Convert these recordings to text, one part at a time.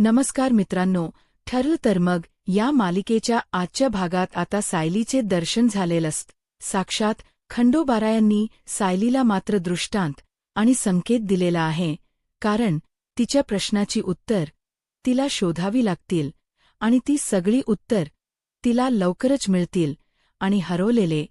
नमस्कार मित्रांनो, ठरलं तर मग या मालिकेच्या आजच्या भागात आता सायलीचे दर्शन झालेलं असतं. साक्षात खंडोबारायांनी सायलीला मात्र दृष्टांत आणि संकेत दिलेला आहे, कारण तिच्या प्रश्नाची उत्तर तिला शोधावी लागतील आणि ती सगळी उत्तर तिला लवकरच मिळतील आणि हरवलेले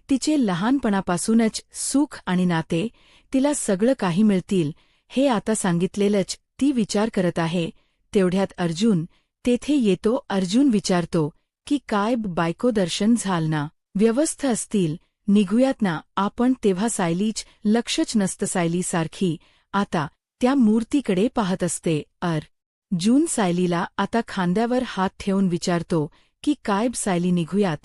तिचे लहानपणापासूनच सुख आणि नाते तिला सगळं काही मिळतील हे आता सांगितलेलंच ती विचार करत आहे. तेवढ्यात अर्जुन तेथे येतो. अर्जुन विचारतो की काय बायको दर्शन झालं ना, व्यवस्था असतील, निघूयात ना आपण. तेव्हा सायलीच लक्षच नसतं. सायली सारखी आता त्या मूर्तीकडे पाहत असते. अर्जुन सायलीला आता खांद्यावर हात ठेवून विचारतो की काय सायली निघूयात.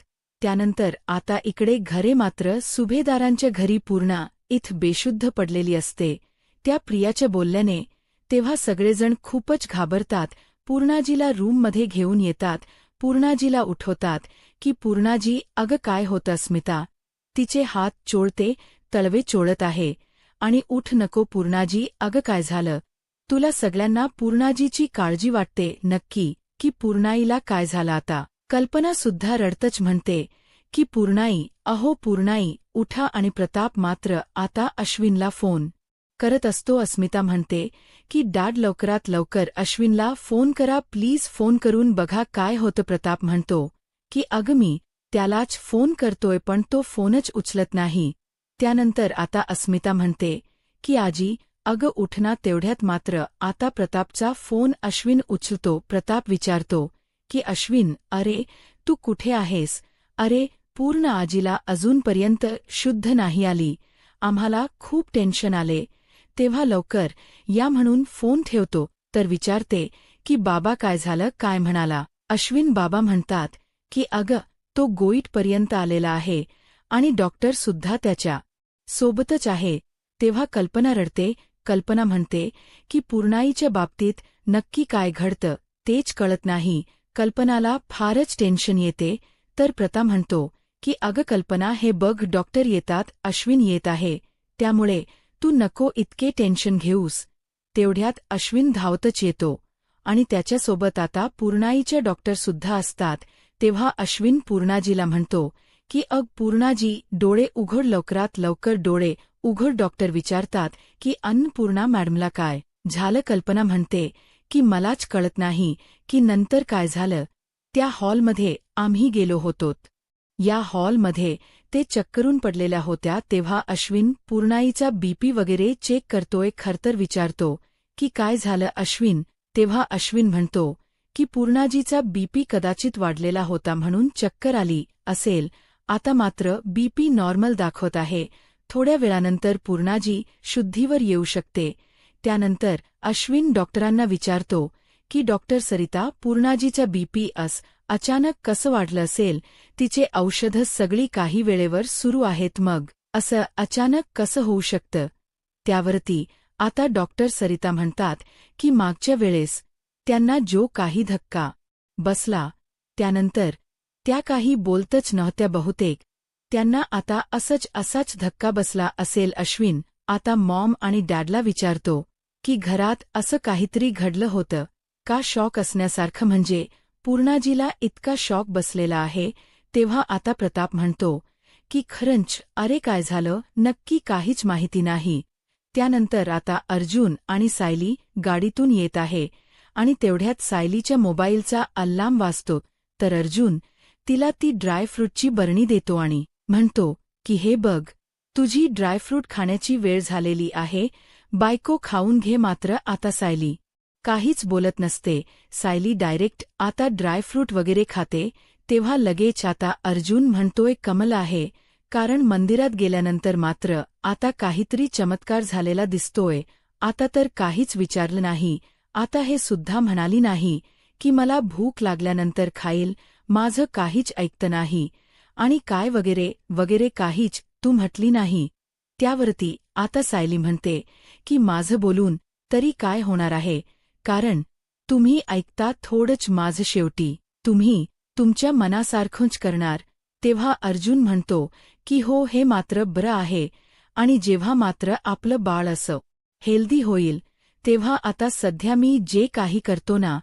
त्यानंतर आता इकडे घरे मात्र सुभेदारांच्या घरी पूर्णा इथं बेशुद्ध पडलेली असते त्या प्रियाच्या बोलल्याने. तेव्हा सगळेजण खूपच घाबरतात. पूर्णाजीला रूममध्ये घेऊन येतात. पूर्णाजीला उठवतात की पूर्णाजी अगं काय होतं स्मिता. तिचे हात चोळते, तळवे चोळत आहे आणि उठ नको पूर्णाजी. अगं काय झालं तुला. सगळ्यांना पूर्णाजीची काळजी वाटते. नक्की की पूर्णाईला काय झालं आता. कल्पनासुद्धा रडतच म्हणते की पूर्णाई, अहो पूर्णाई उठा. आणि प्रताप मात्र आता अश्विनला फोन करत असतो. अस्मिता म्हणते की डॅड लवकरात लवकर अश्विनला फोन करा प्लीज, फोन करून बघा काय होतं. प्रताप म्हणतो की अगं मी त्यालाच फोन करतोय पण तो फोनच उचलत नाही. त्यानंतर आता अस्मिता म्हणते की आजी अगं उठना. तेवढ्यात मात्र आता प्रतापचा फोन अश्विन उचलतो. प्रताप विचारतो की अश्विन, अरे तू कुठे आहेस. अरे पूर्ण आजीला अजूनपर्यंत शुद्ध नाही आली, आम्हाला खूप टेन्शन आले. तेव्हा लवकर या म्हणून फोन ठेवतो. तर विचारते की बाबा काय झालं, काय म्हणाला. अश्विन बाबा म्हणतात की अगं तो गोईटपर्यंत आलेला आहे आणि डॉक्टरसुद्धा त्याच्या सोबतच आहे. तेव्हा कल्पना रडते. कल्पना म्हणते की पूर्णाईच्या बाबतीत नक्की काय घडतं तेच कळत नाही. कल्पनाला फारच टेन्शन येते. तर प्रताप म्हणतो की अगं कल्पना हे बघ डॉक्टर येतात, अश्विन येत आहे, त्यामुळे तू नको इतके टेन्शन घेऊस. तेवढ्यात अश्विन धावतच येतो आणि त्याच्यासोबत आता पूर्णाईच्या डॉक्टरसुद्धा असतात. तेव्हा अश्विन पूर्णाजीला म्हणतो की अग पूर्णाजी डोळे उघड, लवकरात लवकर डोळे उघड. डॉक्टर विचारतात की अन्नपूर्णा मॅडमला काय झालं. कल्पना म्हणते की मलाच कळत नाही की नंतर काय झालं. त्या हॉलमध्ये आम्ही गेलो होतोत, या हॉलमध्ये ते चक्करून पडलेल्या होत्या. तेव्हा अश्विन पूर्णाईचा बीपी वगैरे चेक करतोय. खरतर विचारतो की काय झालं अश्विन. तेव्हा अश्विन म्हणतो की पूर्णाजीचा बीपी कदाचित वाढलेला होता म्हणून चक्कर आली असेल. आता मात्र बीपी नॉर्मल दाखवत आहे. थोड्या वेळानंतर पूर्णाजी शुद्धीवर येऊ शकते. त्यानंतर अश्विन डॉक्टरांना विचारतो की डॉक्टर सरिता पूर्णाजीचा बीपी अचानक कसं वाढलं असेल. तिचे औषधं सगळी काही वेळेवर सुरू आहेत, मग असं अचानक कसं होऊ शकतं. त्यावरती आता डॉक्टर सरिता म्हणतात की मागच्या वेळेस त्यांना जो काही धक्का बसला त्यानंतर त्या काही बोलतच नव्हत्या बहुतेक. त्यांना आता असाच धक्का बसला असेल. अश्विन आता मॉम आणि डॅडला विचारतो की घरात असं काहीतरी घडलं होतं का. शॉक असण्यासारखं म्हणजे पूर्णाजीला इतका शॉक बसलेला आहे. तेव्हा आता प्रताप म्हणतो की खरंच अरे काय झालं नक्की काहीच माहिती नाही. त्यानंतर आता अर्जुन आणि सायली गाडीतून येत आहे आणि तेवढ्यात सायलीच्या मोबाईलचा अलार्म वाजतो. तर अर्जुन तिला ती ड्रायफ्रूटची बरणी देतो आणि म्हणतो की हे बघ तुझी ड्रायफ्रूट खाण्याची वेळ झालेली आहे, बायको खाऊन घे. मात्र आता सायली काहीच बोलत नसते. सायली डायरेक्ट आता ड्रायफ्रूट वगैरे खाते. तेव्हा लगेच आता अर्जुन म्हणतोय कमल आहे, कारण मंदिरात गेल्यानंतर मात्र आता काहीतरी चमत्कार झालेला दिसतोय. आता तर काहीच विचारलं नाही. आता हे सुद्धा म्हणाली नाही की मला भूक लागल्यानंतर खाईल, माझं काहीच ऐकतं नाही आणि काय वगैरे वगैरे काहीच तू म्हटली नाही. त्यावरती आता सायली म्हणते की माझं बोलून तरी काय होणार आहे, कारण तुम्ही ऐकता थोडंच माझं, शेवटी तुम्ही तुमच्या मनासारखंच करणार. तेव्हा अर्जुन म्हणतो की हो हे मात्र बरं आहे आणि जेव्हा मात्र आपलं बाळ असं हेल्दी होईल तेव्हा आता सध्या मी जे काही करतो ना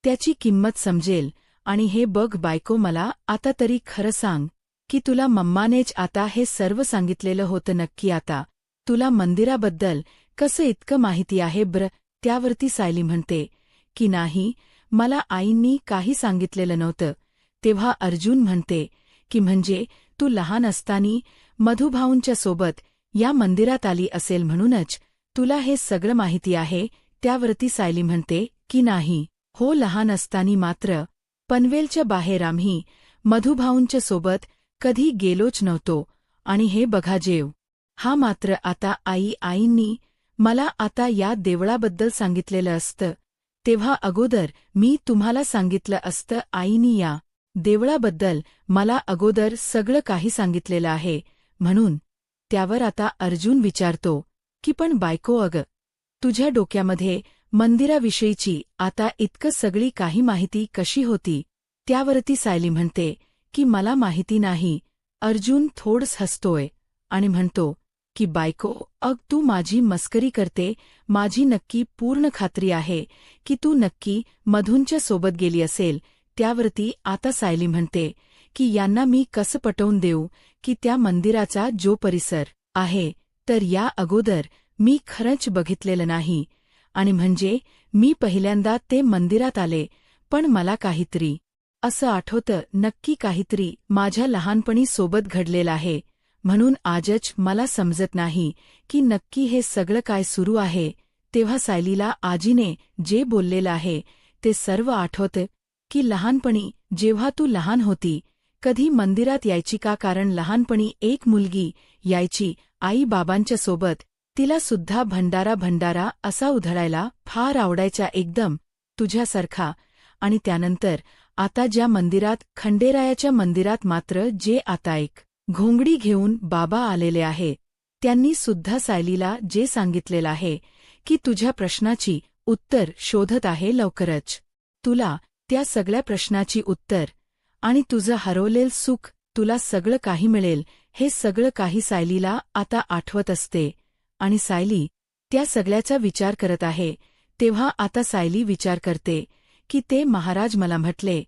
त्याची किंमत समजेल. आणि हे बघ बायको, मला आता तरी खरं सांग की तुला मम्मानेच आता हे सर्व सांगितलेलं होतं नक्की? आता तुला मंदिराबद्दल कसं इतकं माहिती आहे ब्र? त्यावरती सायली म्हणते की नाही, मला आईंनी काही सांगितलेलं नव्हतं. तेव्हा अर्जुन म्हणते की म्हणजे तू लहान असतानी मधुभाऊंच्या सोबत या मंदिरात आली असेल म्हणूनच तुला हे सगळं माहिती आहे? त्यावरती सायली म्हणते की नाही हो, लहान असतानी मात्र पनवेलच्या बाहेर आम्ही मधुभाऊंच्या सोबत कधी गेलोच नव्हतो. आणि हे बघा जेव हा मात्र आता आईंनी मला आता या देवळाबद्दल सांगितलेलं असतं तेव्हा अगोदर मी तुम्हाला सांगितलं असतं. आईनी या देवळाबद्दल मला अगोदर सगळं काही सांगितलेलं आहे म्हणून. त्यावर आता अर्जुन विचारतो की पण बायको, अगं तुझ्या डोक्यामध्ये मंदिराविषयीची आता इतकं सगळी काही माहिती कशी होती? त्यावरती सायली म्हणते की मला माहिती नाही. अर्जुन थोडंच हसतोय आणि म्हणतो की बायको, तू माझी मस्करी करते. माझी नक्की पूर्ण खात्री आहे की तू नक्की मधूंच्या सोबत गेली असेल. त्यावरती आता सायली म्हणते की यांना मी कसं पटवून देऊ की त्या मंदिराचा जो परिसर आहे तर या अगोदर मी खरंच बघितलेलं नाही. आणि म्हणजे मी पहिल्यांदा ते मंदिरात आले पण मला काहीतरी असं आठवतं, नक्की काहीतरी माझ्या लहानपणी सोबत घडलेलं आहे. म्हणून आजच मला समजत नाही की नक्की हे सगळं काय सुरू आहे. तेव्हा सायलीला आजीने जे बोललेलं आहे ते सर्व आठवतं की लहानपणी जेव्हा तू लहान होती कधी मंदिरात यायची का? कारण लहानपणी एक मुलगी यायची आई बाबांच्या सोबत. तिला सुद्धा भंडारा असा उधळायला फार आवडायचा, एकदम तुझ्यासारखा. आणि त्यानंतर आता ज्या मंदिरात, खंडेरायाच्या मंदिरात मात्र जे आता एक घोंगडी घेऊन बाबा आलेले आहे, त्यांनी सुद्धा सायलीला जे सांगितलेलं आहे की तुझ्या प्रश्नाची उत्तर शोधत आहे लवकरच. तुला त्या सगळ्या प्रश्नाची उत्तर आणि तुझं हरवलेलं सुख, तुला सगळं काही मिळेल. हे सगळं काही सायलीला आता आठवत असते. आणि सायली त्या सगळ्याचा विचार करत आहे. तेव्हा आता सायली विचार करते की ते महाराज मला म्हटले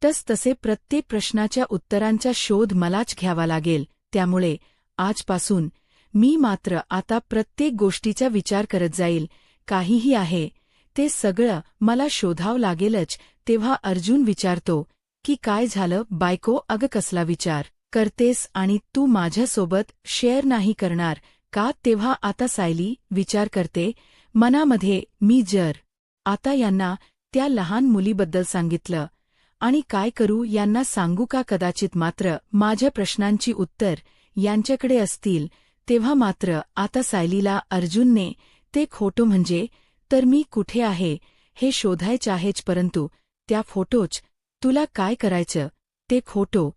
तसे प्रत्येक प्रश्नाच्या उत्तरांचा शोध मलाच घ्यावा लागेल. त्यामुळे आजपासून मी मात्र आता प्रत्येक गोष्टीचा विचार करत जाईल. काहीही आहे ते सगळं मला शोधावं लागेलच. तेव्हा अर्जुन विचारतो की काय झालं बायको, अगं कसला विचार करतेस आणि तू माझ्यासोबत शेअर नाही करणार का? तेव्हा आता सायली विचार करते मनामध्ये, मी जर आता यांना त्या लहान मुलीबद्दल सांगितलं आणि काय करू, यांना सांगू का? कदाचित मात्र माझ्या प्रश्नांची उत्तर यांच्याकडे असतील. तेव्हा मात्र आता सायलीला अर्जुनने ते फोटो म्हणजे तर मी कुठे आहे हे शोधायचं आहेच. परंतु त्या फोटोच तुला काय करायचं, ते फोटो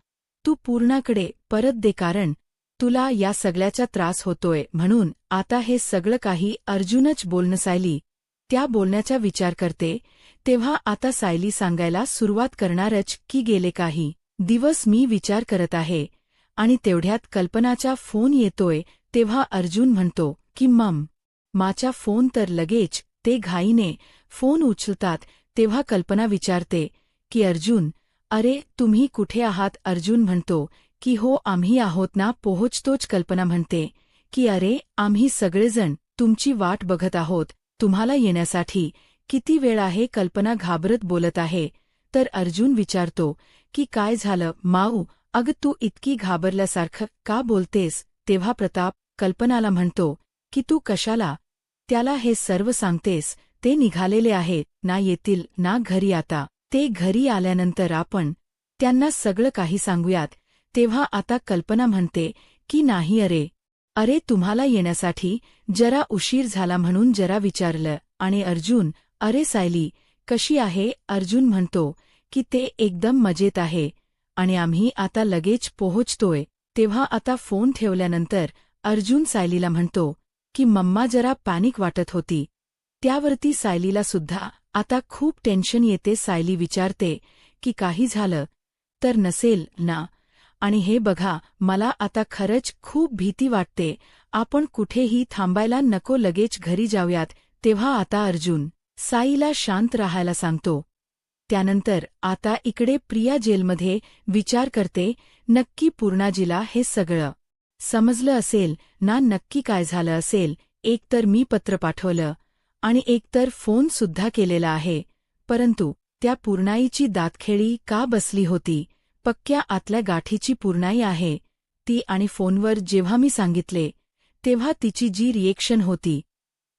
तू पूर्णाकडे परत दे, कारण तुला या सगळ्याचा त्रास होतोय. म्हणून आता हे सगळं काही अर्जुनच बोलणं. सायली त्या बोलण्याचा विचार करते. तेव्हा आता सायली सांगायला सुरुवात करणारच की गेले काही दिवस मी विचार करत आहे. आणि तेवढ्यात कल्पनाचा फोन येतोय. तेव्हा अर्जुन म्हणतो की माझा फोन. तर लगेच ते घाईने फोन उचलतात. तेव्हा कल्पना विचारते की अर्जुन, अरे तुम्ही कुठे आहात? अर्जुन म्हणतो की हो, आम्ही आहोत ना, पोहोचतोच. कल्पना म्हणते की अरे आम्ही सगळेजण तुमची वाट बघत आहोत, तुम्हाला येण्यासाठी किती वेळ आहे? कल्पना घाबरत बोलत आहे. तर अर्जुन विचारतो की काय झालं माऊ, अगं तू इतकी घाबरल्यासारखं का बोलतेस? तेव्हा प्रताप कल्पनाला म्हणतो की तू कशाला त्याला हे सर्व सांगतेस? ते निघालेले आहेत ना, येतील ना घरी. आता ते घरी आल्यानंतर आपण त्यांना सगळं काही सांगूयात. तेव्हा आता कल्पना म्हणते की नाही, अरे तुम्हाला येण्यासाठी जरा उशीर झाला म्हणून जरा विचारलं. आणि अर्जुन, अरे सायली कशी आहे? अर्जुन म्हणतो की ते एकदम मजेत आहे आणि आम्ही आता लगेच पोहोचतोय. तेव्हा आता फोन ठेवल्यानंतर अर्जुन सायलीला म्हणतो की मम्मा जरा पॅनिक वाटत होती. त्यावरती सायलीला सुद्धा आता खूप टेन्शन येते. सायली विचारते की काही झालं तर नसेल ना? आणि हे बघा, मला आता खरंच खूप भीती वाटते. आपण कुठेही थांबायला नको, लगेच घरी जाऊयात. तेव्हा आता अर्जुन साईला शांत राहायला सांगतो. त्यानंतर आता इकडे प्रिया जेलमध्ये विचार करते, नक्की पूर्णाजीला हे सगळं समजलं असेल ना, नक्की काय झालं असेल. एकतर मी पत्र पाठवलं आणि एकतर फोन सुद्धा केलेला आहे, परंतु त्या पूर्णाईची दातखिळी का बसली होती. पक्क्या आतल्या गाठीची पूर्णाई आहे ती, आणि फोनवर जेव्हा मी सांगितले तेव्हा तिची जी रिएक्शन होती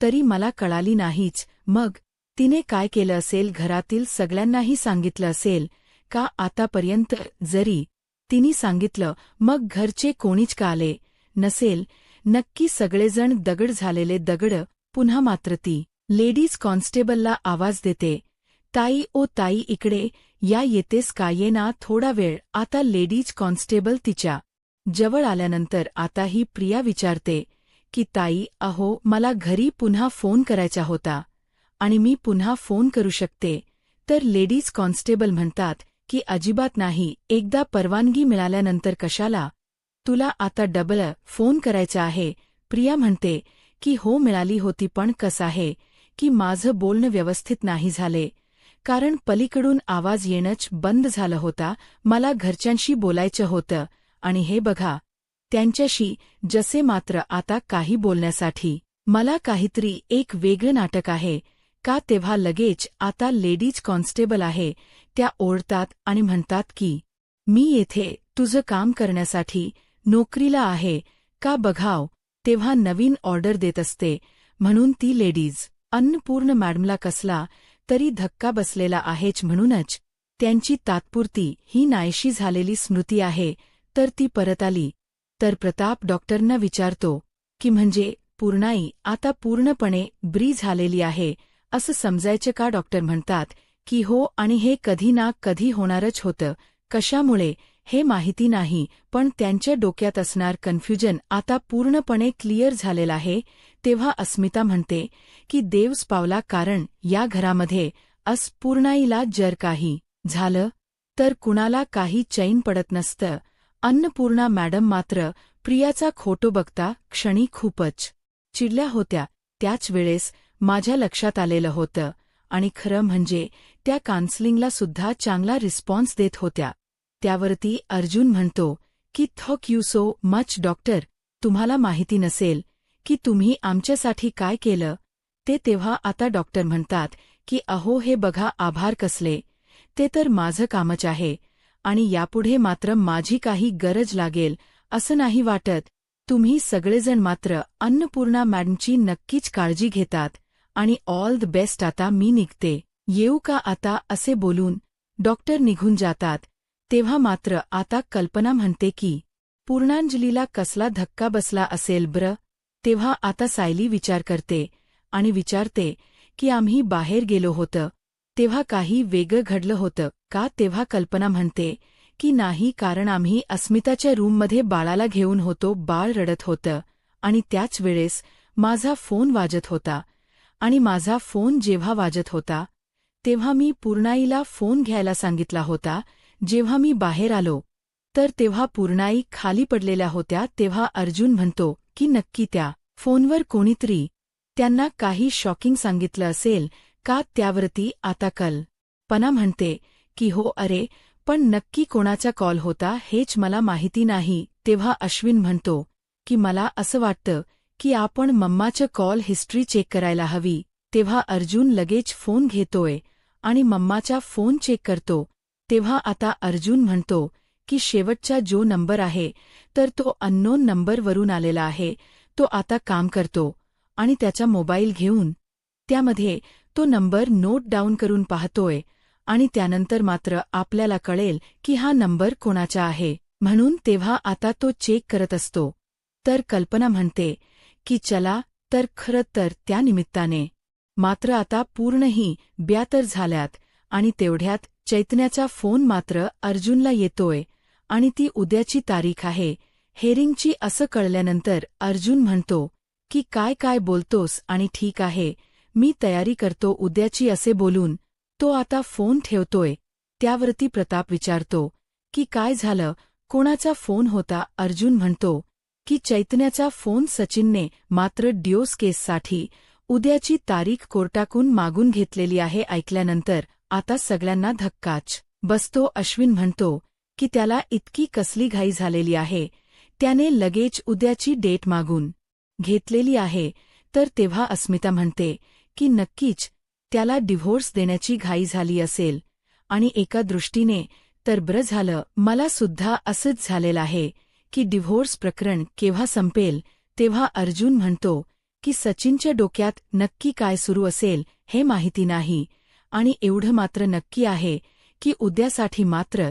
तरी मला कळाली नाहीच. मग तिने काय केलं असेल, घरातील सगळ्यांनाही सांगितलं असेल का आतापर्यंत. जरी तिने सांगितलं मग घरचे कोणीच का आले नसेल, नक्की सगळेजण दगड झालेले दगड. पुन्हा मात्र ती लेडीज कॉन्स्टेबलला आवाज देते, ताई ओ ताई इकडे या, येतेस का, ये ना थोडा वेळ. आता लेडीज कॉन्स्टेबल तिच्या जवळ आल्यानंतर आता ही प्रिया विचारते की ताई अहो, मला घरी पुन्हा फोन करायचा होता आणि मी पुन्हा फोन करू शकते. तर लेडीज कॉन्स्टेबल म्हणतात की अजिबात नाही, एकदा परवानगी मिळाल्यानंतर कशाला, तुला आता डबल फोन करायचा आहे. प्रिया म्हणते की हो मिळाली होती, पण कसं आहे की माझं बोलणं व्यवस्थित नाही झाले, कारण पलीकडून आवाज येणंच बंद झालं होता. मला घरच्यांशी बोलायचं होतं आणि हे बघा त्यांच्याशी जसे, मात्र आता काही बोलण्यासाठी मला काहीतरी एक वेगळं नाटक आहे का. तेव्हा लगेच आता लेडीज कॉन्स्टेबल आहे त्या ओरडतात आणि म्हणतात की मी येथे तुझं काम करण्यासाठी नोकरीला आहे का बघाव. तेव्हा नवीन ऑर्डर देत असते म्हणून ती लेडीज अन्नपूर्ण मॅडमला कसला तरी धक्का बसलेला आहेच, म्हणूनच त्यांची तात्पुरती ही नाहीशी झालेली स्मृती आहे. तर ती परत आली तर प्रताप डॉक्टरना विचारतो की म्हणजे पूर्णाई आता पूर्णपणे ब्री झालेली आहे असं समजायचं का. डॉक्टर म्हणतात की हो, आणि हे कधी ना कधी होणारच होतं. कशामुळे हे माहिती नाही, पण त्यांच्या डोक्यात असणार कन्फ्युजन आता पूर्णपणे क्लिअर झालेलं आहे. तेव्हा अस्मिता म्हणते की देवच पावला, कारण या घरामध्ये पूर्णाईला जर काही झालं तर कुणाला काही चैन पडत नसतं. अन्नपूर्णा मॅडम मात्र प्रियाचा खोटो बघता क्षणी खूपच चिडल्या होत्या. त्याच वेळेस माझ्या लक्षात आलेलं होतं, आणि खरं म्हणजे त्या काउन्सिलिंगला सुद्धा चांगला रिस्पॉन्स देत होत्या. त्यावरती अर्जुन म्हणतो की thank you so much doctor, तुम्हाला माहिती नसेल की तुम्ही आमच्यासाठी काय केलं ते. तेव्हा आता डॉक्टर म्हणतात की अहो हे बघा, आभार कसले, ते तर माझं कामच आहे आणि यापुढे मात्र माझी काही गरज लागेल असं नाही वाटत. तुम्ही सगळेजण मात्र अन्नपूर्णा मॅडमची नक्कीच काळजी घेतात आणि ऑल द बेस्ट. आता मी निघते, येऊ का आता, असे बोलून डॉक्टर निघून जातात. तेव्हा मात्र आता कल्पना म्हणते की पूर्णांजलीला कसला धक्का बसला असेल ब्र. तेव्हा आता सायली विचार करते आणि विचारते की आम्ही बाहेर गेलो होतं तेव्हा काही वेगळं घडलं होतं का. तेव्हा कल्पना म्हणते की नाही, कारण आम्ही अस्मिताच्या रूममध्ये बाळाला घेऊन होतो. बाळ रडत होतं आणि त्याच वेळेस माझा फोन वाजत होता, आणि माझा फोन जेव्हा वाजत होता तेव्हा मी पूर्णाईला फोन घ्यायला सांगितला होता. जेव्हा मी बाहेर आलो तर तेव्हा पूर्णाई खाली पडलेल्या होत्या. तेव्हा अर्जुन म्हणतो की नक्की त्या फोनवर कोणीतरी त्यांना काही शॉकिंग सांगितलं असेल का. त्यावरती आता कल्पना म्हणते की हो, अरे पण नक्की कोणाचा कॉल होता हेच मला माहिती नाही. तेव्हा अश्विन म्हणतो की मला असं वाटतं की आपण मम्माचं कॉल हिस्ट्री चेक करायला हवी. तेव्हा अर्जुन लगेच फोन घेतोय आणि मम्माचा फोन चेक करतो. तेव्हा आता अर्जुन म्हणतो की शेवटचा जो नंबर आहे तर तो अननोन नंबरवरून आलेला आहे. तो आता काम करतो आणि त्याचा मोबाईल घेऊन त्यामध्ये तो नंबर नोट डाऊन करून पाहतोय, आणि त्यानंतर मात्र आपल्याला कळेल की हा नंबर कोणाचा आहे म्हणून. तेव्हा आता तो चेक करत असतो. तर कल्पना म्हणते की चला तर, खरं तर त्या निमित्ताने मात्र आता पूर्णही ब्यातर झाल्यात. आणि तेवढ्यात चैतन्याचा फोन मात्र अर्जुनला येतोय आणि ती उद्याची तारीख आहे हेरिंगची. असं कळल्यानंतर अर्जुन म्हणतो की काय काय बोलतोस, आणि ठीक आहे मी तयारी करतो उद्याची, असे बोलून तो आता फोन ठेवतोय. त्यावरती प्रताप विचारतो की काय झालं, कोणाचा फोन होता. अर्जुन म्हणतो की चैतन्याचा फोन. सचिनने मात्र डिओस केससाठी उद्याची तारीख कोर्टाकून मागून घेतलेली आहे. ऐकल्यानंतर आता सगळ्यांना धक्काच बसतो. अश्विन म्हणतो की त्याला इतकी कसली घाई झालेली आहे, त्याने लगेच उद्याची डेट मागून घेतलेली आहे. तर तेव्हा अस्मिता म्हणते की नक्कीच त्याला डिव्होर्स देण्याची घाई झाली असेल. आणि एका दृष्टीने तर बरं झालं, मला सुद्धा असंच झालेलं आहे की डिव्होर्स प्रकरण केव्हा संपेल. तेव्हा अर्जुन म्हणतो की सचिनच्या डोक्यात नक्की काय सुरू असेल हे माहिती नाही, आणि एवढं मात्र नक्की आहे की उद्यासाठी मात्र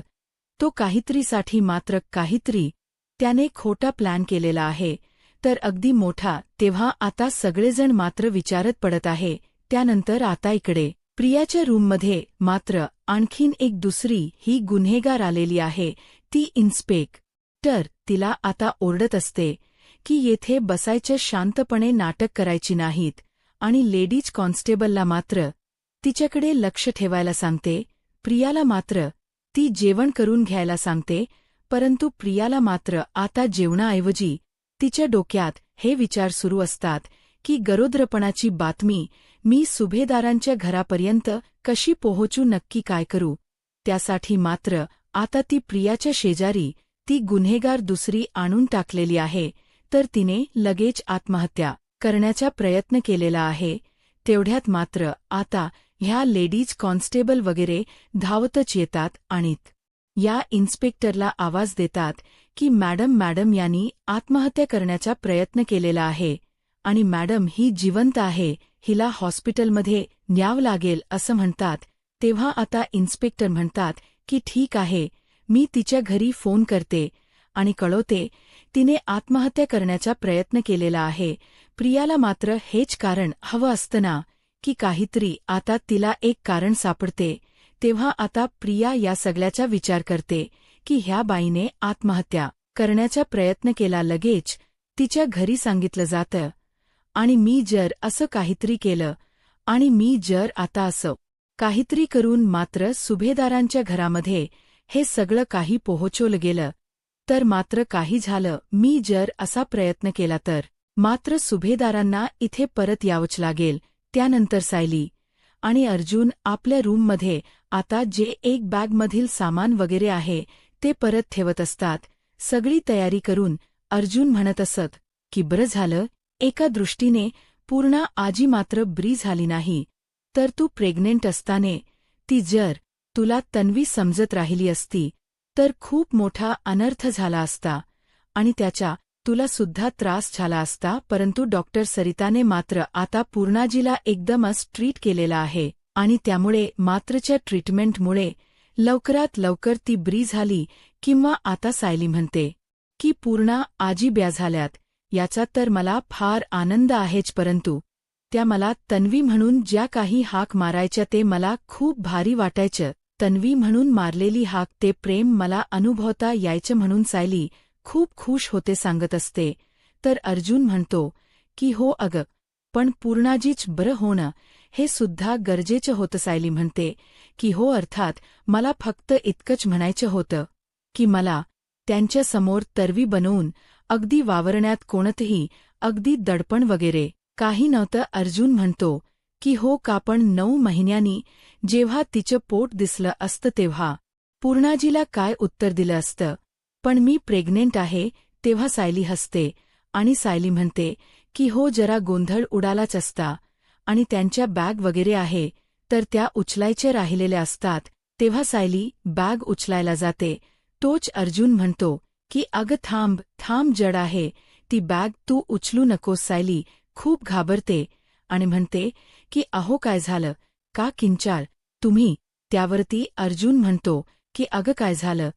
तो काहीतरीसाठी मात्र काहीतरी त्याने खोटा प्लॅन केलेला आहे, तर अगदी मोठा. तेव्हा आता सगळेजण मात्र विचारत पडत आहे. त्यानंतर आता इकडे प्रियाच्या रूममध्ये मात्र आणखीन एक दुसरी ही गुन्हेगार आलेली आहे. ती इन्स्पेक्टर तिला आता ओरडत असते की येथे बसायचं, शांतपणे नाटक करायची नाहीत, आणि लेडीज कॉन्स्टेबलला मात्र तिच्याकडे लक्ष ठेवायला सांगते. प्रियाला मात्र ती जेवण करून घ्यायला सांगते, परंतु प्रियाला मात्र आता जेवणाऐवजी तिच्या डोक्यात हे विचार सुरू असतात की गरोदरपणाची बातमी मी सुभेदारांच्या घरापर्यंत कशी पोहोचू, नक्की काय करू. त्यासाठी मात्र आता ती प्रियाच्या शेजारी ती गुन्हेगार दुसरी आणून टाकलेली आहे, तर तिने लगेच आत्महत्या करण्याचा प्रयत्न केलेला आहे. तेवढ्यात मात्र आता ह्या लेडीज कॉन्स्टेबल वगैरे धावतच येतात आणि या इन्स्पेक्टरला आवाज देतात की मॅडम यांनी आत्महत्या करण्याचा प्रयत्न केलेला आहे, आणि मॅडम ही जिवंत आहे, हिला हॉस्पिटलमध्ये न्यावं लागेल असं म्हणतात. तेव्हा आता इन्स्पेक्टर म्हणतात की ठीक आहे, मी तिच्या घरी फोन करते आणि कळवते तिने आत्महत्या करण्याचा प्रयत्न केलेला आहे. प्रियाला मात्र हेच कारण हवं असतं ना, की काहीतरी आता तिला एक कारण सापडते. तेव्हा आता प्रिया या सगळ्याचा विचार करते की ह्या बाईने आत्महत्या करण्याचा प्रयत्न केला. लगेच तिच्या घरी सांगितलं जातं, आणि मी जर असं काहीतरी केलं, आणि मी जर आता असं काहीतरी करून मात्र सुभेदारांच्या घरामध्ये हे सगळं काही पोहोचवलं गेलं, तर मात्र काही झालं, मी जर असा प्रयत्न केला तर मात्र सुभेदारांना इथे परत यावंच लागेल. त्यानंतर सायली आणि अर्जुन आपल्या रूममध्ये आता जे एक बॅगमधील सामान वगैरे आहे ते परत ठेवत असतात. सगळी तयारी करून अर्जुन म्हणत असत की बरं झालं, एका दृष्टीने पूर्णा आजी मात्र बरी झाली नाही, तर तू प्रेग्नेंट असताने ती जर तुला तन्वी समजत राहिली असती तर खूप मोठा अनर्थ झाला असता, आणि त्याचा तुला सुद्धा त्रास झाला असता. परंतु डॉक्टर सरिताने मात्र आता पूर्णाजीला एकदमच ट्रीट केलेला आहे, आणि त्यामुळे मात्रच्या ट्रीटमेंटमुळे लवकरात लवकर ती बरी झाली. किंवा आता सायली म्हणते की पूर्णा आजी ब्या झाल्यात, याचा तर मला फार आनंद आहेच, परंतु त्या मला तन्वी म्हणून ज्या काही हाक मारायच्या ते मला खूप भारी वाटायचं. तन्वी म्हणून मारलेली हाक, ते प्रेम मला अनुभवता यायचं म्हणून सायली खूप खुश होते सांगत असते. तर अर्जुन म्हणतो की हो अगं, पण पूर्णाजीच बरं होणं हे सुद्धा गरजेचं होतं. सायली म्हणते की हो, अर्थात मला फक्त इतकंच म्हणायचं होतं की मला त्यांच्यासमोर तरवी बनवून अगदी वावरण्यात कोणतंही अगदी दडपण वगैरे काही नव्हतं. अर्जुन म्हणतो की हो का, पण 9 महिन्यांनी जेव्हा तिचं पोट दिसलं असतं तेव्हा पूर्णाजीला काय उत्तर दिलं असतं, पण मी प्रेग्नेंट आहे. तेव्हा सायली हसते आणि सायली म्हणते की हो, जरा गोंधळ उडालाच असता, आणि त्यांच्या बॅग वगैरे आहे तर त्या उचलायच्या राहिलेल्या असतात. तेव्हा सायली बॅग उचलायला जाते. तोच अर्जुन म्हणतो की अगं थांब जड आहे ती बॅग, तू उचलू नकोस. सायली खूप घाबरते आणि म्हणते की अहो काय झालं, का किंचाळ तुम्ही. त्यावरती अर्जुन म्हणतो की अगं काय झालं,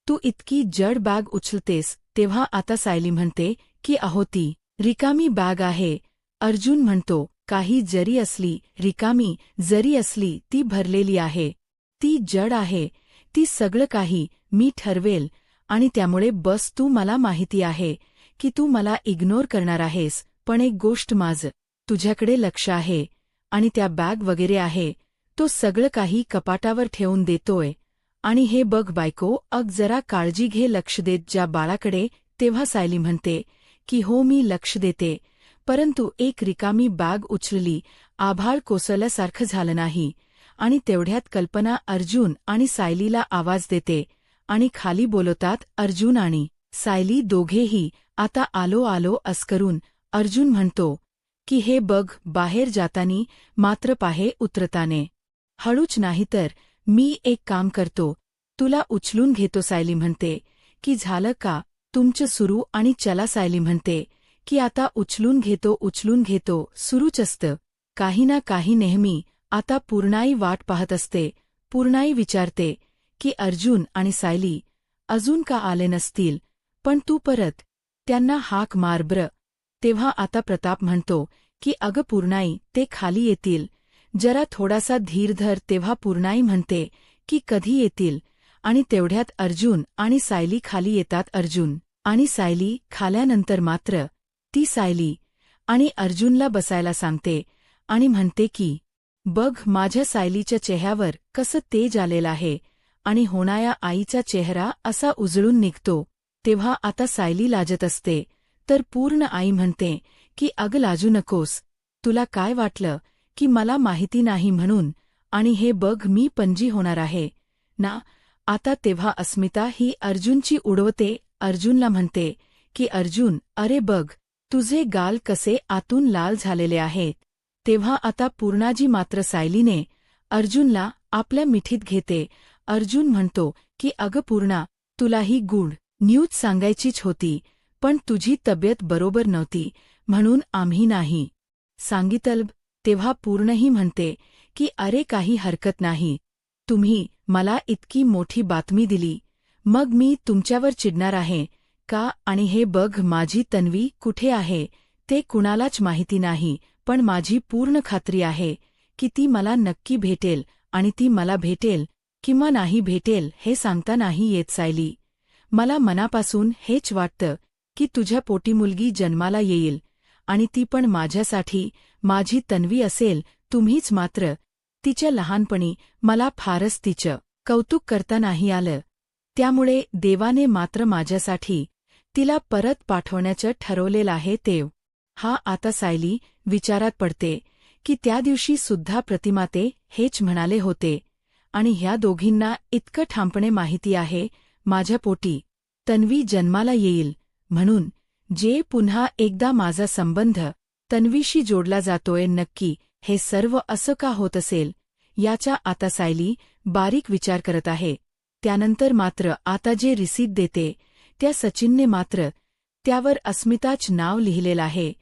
तू इतकी जड बॅग उचलतेस. तेव्हा आता सायली म्हणते की अहो ती रिकामी बॅग आहे. अर्जुन म्हणतो काही जरी असली, रिकामी जरी असली, ती भरलेली आहे, ती जड आहे, ती सगळं काही मी ठरवेल, आणि त्यामुळे बस तू. मला माहिती आहे की तू मला इग्नोर करणार आहेस, पण एक गोष्ट, माझं तुझ्याकडे लक्ष आहे, आणि त्या बॅग वगैरे आहे तो सगळं काही कपाटावर ठेवून देतोय. आणि हे बघ बायको, जरा काळजी घे, लक्ष देत ज्या बाळाकडे. तेव्हा सायली म्हणते की हो मी लक्ष देते, परंतु एक रिकामी बॅग उचलली, आभाळ कोसळल्यासारखं झालं नाही, आणि तेवढ्यात कल्पना अर्जुन आणि सायलीला आवाज देते आणि खाली बोलवतात अर्जुन आणि सायली दोघेही. आता आलो आलो करून अर्जुन म्हणतो की हे बघ बाहेर जातानी मात्र पाहे उतरताने हळूच नाहीतर मी एक काम करतो तुला उचलून घेतो. सायली म्हणते की झालं का तुमचं सुरू आणि चला. सायली म्हणते की आता उचलून घेतो सुरूच असतं काही ना काही नेहमी. आता पूर्णाई वाट पाहत असते. पूर्णाई विचारते की अर्जुन आणि सायली अजून का आले नसतील, पण तू परत त्यांना हाक मार ब्र. तेव्हा आता प्रताप म्हणतो की अगं पूर्णाई ते खाली येतील, जरा थोडासा धीर धर. तेव्हा पूर्णाई म्हणते की कधी येतील, आणि तेवढ्यात अर्जुन आणि सायली खाली येतात. अर्जुन आणि सायली खाल्यानंतर मात्र ती सायली आणि अर्जुनला बसायला सांगते आणि म्हणते की बघ माझ्या सायलीच्या चेहऱ्यावर कसं तेज आलेलं आहे आणि होणाया आईचा चेहरा असा उजळून निघतो. तेव्हा आता सायली लाजत असते तर पूर्ण आई म्हणते की अगं लाजू नकोस, तुला काय वाटलं की मला माहिती नाही म्हणून, आणि हे बघ मी पणजी होणार आहे ना आता. तेव्हा अस्मिता ही अर्जुनची उडवते. अर्जुनला म्हणते की अर्जुन अरे बघ तुझे गाल कसे आतून लाल झालेले आहेत. तेव्हा आता पूर्णाजी मात्र सायलीने अर्जुनला आपल्या मिठीत घेते. अर्जुन म्हणतो की अगं पूर्णा तुला ही गुड न्यूज सांगायचीच होती, पण तुझी तब्येत बरोबर नव्हती म्हणून आम्ही नाही सांगितलं. तेव्हा पूर्णही म्हणते की अरे काही हरकत नाही, तुम्ही मला इतकी मोठी बातमी दिली मग मी तुमच्यावर चिडणार आहे का. आणि हे बघ माझी तन्वी कुठे आहे ते कुणालाच माहिती नाही, पण माझी पूर्ण खात्री आहे की ती मला नक्की भेटेल, आणि ती मला भेटेल किंवा नाही भेटेल हे सांगता नाही येत. सायली मला मनापासून हेच वाटतं की तुझ्या पोटी मुलगी जन्माला येईल, आणि ती पण माझ्यासाठी माझी तन्वी असेल. तुम्हीच मात्र तिच्या लहानपणी मला फारच तिचं कौतुक करता नाही आलं, त्यामुळे देवाने मात्र माझ्यासाठी तिला परत पाठवण्याचं ठरवलेलं आहे. तेव हा आता सायली विचारात पडते की त्या दिवशी सुद्धा प्रतिमाते हेच म्हणाले होते, आणि ह्या दोघींना इतकं ठामपणे माहिती आहे माझ्या पोटी तन्वी जन्माला येईल म्हणून. जे पुन्हा एकदा माझा संबंध तन्वीशी जोडला जातोय, नक्की हे सर्व असं का होत असेल याचा आता सायली बारीक विचार करत आहे. त्यानंतर मात्र आता जे रिसीट देते त्या सचिनने मात्र त्यावर अस्मिताच नाव लिहिलेलं आहे.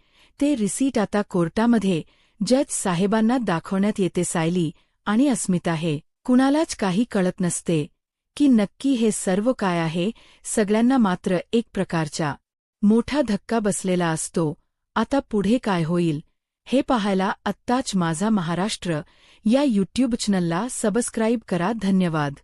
ते रिसीट आता कोर्टामध्ये जज साहेबांना दाखवण्यात येते. सायली आणि अस्मिता हे कुणालाच काही कळत नसते की नक्की हे सर्व काय आहे. सगळ्यांना मात्र एक प्रकारचा मोठा धक्का बसलेला असतो. आता पुढे काय होईल हे पाहायला आत्ताच माझा महाराष्ट्र या यूट्यूब चॅनलला सबस्क्राईब करा. धन्यवाद.